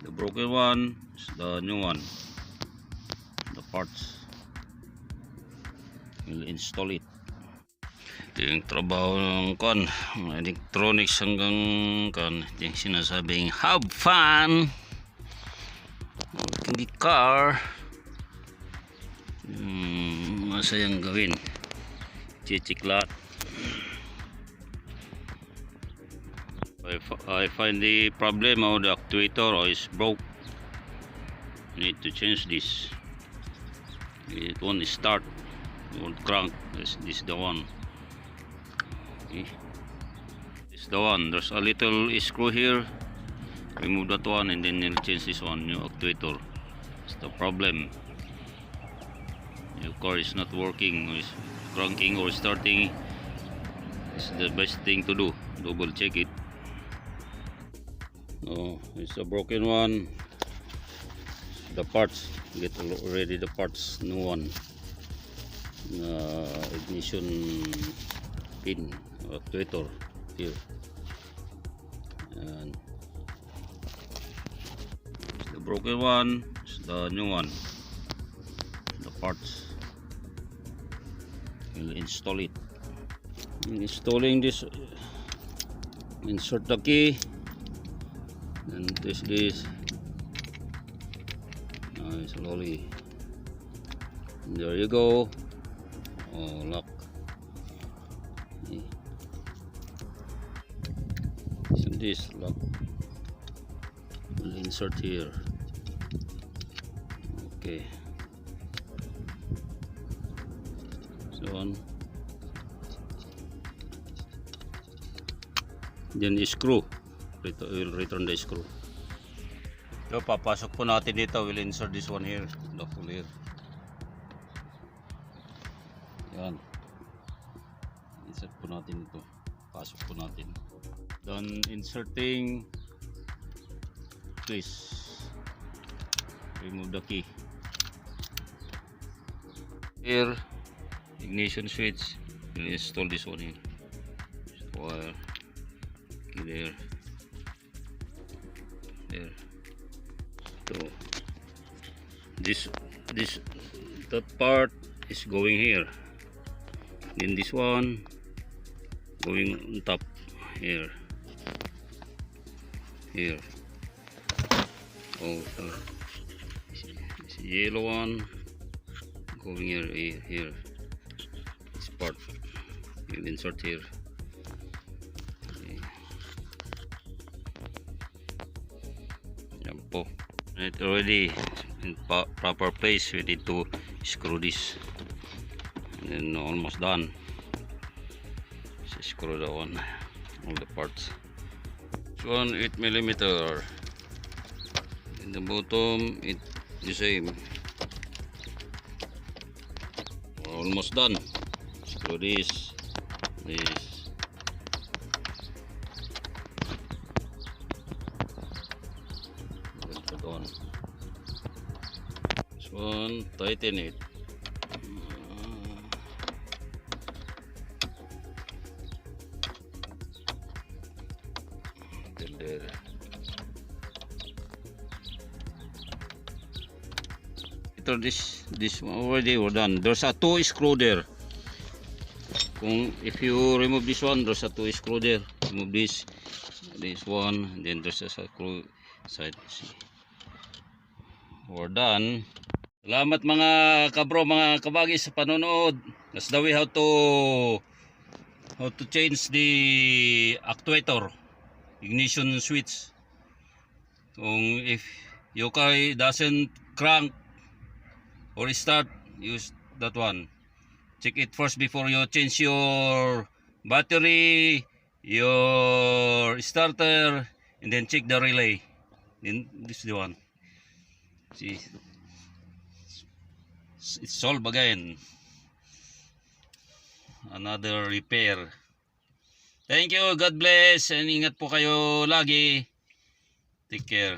The broken one is the new one. The parts, we'll install it. Ito yung trabaho ng kan electronics hanggang kan yung sinasabing have fun working the car. Masayang gawin, chichik lahat. I find the problem of the actuator is broke. Need to change this. It won't start, it won't crank. This is the one. Okay. This is the one. There's a little screw here. Remove that one and then you'll change this one. New actuator. It's the problem. Your car is not working, or is cranking or starting. It's the best thing to do. Double check it. No, it's a broken one. The parts, get already the parts, new one. Ignition pin, actuator here. And it's the broken one, it's the new one. The parts, we'll install it. Installing this, insert the key. And this slowly, there you go. Oh, lock. So this lock will insert here. Okay, so on. Then screw, we'll return the screw. So papasok po natin dito, we'll insert this one here, the full here. Yan, insert po natin ito, pasok po natin. Done inserting, please remove the key here. Ignition switch, we'll install this one here. Wire there, there. So that part is going here, then this one going on top here. Oh, this yellow one going here. This part we'll insert here. Okay. Yan po. It already in proper place. We need to screw this, and then almost done. Just screw that one, all the parts. This one 8mm. In the bottom it the same. Almost done. Screw this. This one, tighten it. Till there. Ito, this one already we're done. There's a 2 screw there. If you remove this one, there's a 2 screw there. Remove this one, and then there's a screw side. See, we're done. Salamat mga kabro, mga kabagi sa panonood. That's the way how to change the actuator, ignition switch. If your car doesn't crank or start, use that one. Check it first before you change your battery, your starter, and then check the relay. Then this is the one. See, it's solved again. Another repair. Thank you, God bless, and ingat po kayo lagi. Take care.